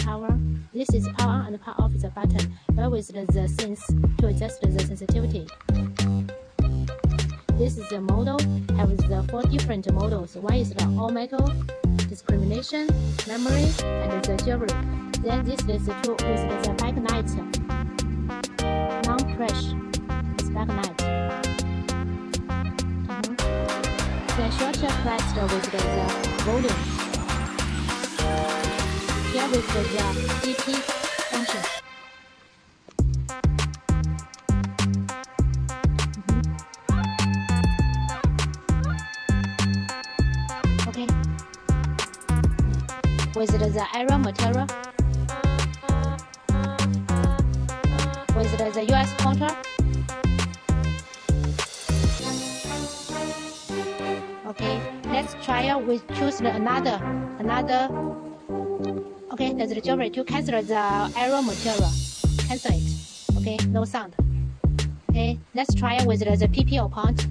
power. This is power on and power off is a button, but with the sense to adjust the sensitivity. This is the model, have the 4 different models. One is the all metal, discrimination, memory, and the jewelry. Then this is the 2 with the backlight, non-crash, it's backlight. The shorter cluster with the volume. Here with the DP function. Okay. With the iron material. With the US counter. Okay, let's try out. We choose another. Okay, that's the jewelry to cancel the iron material. Cancel it. Okay, no sound. Okay, let's try it with the PPO point.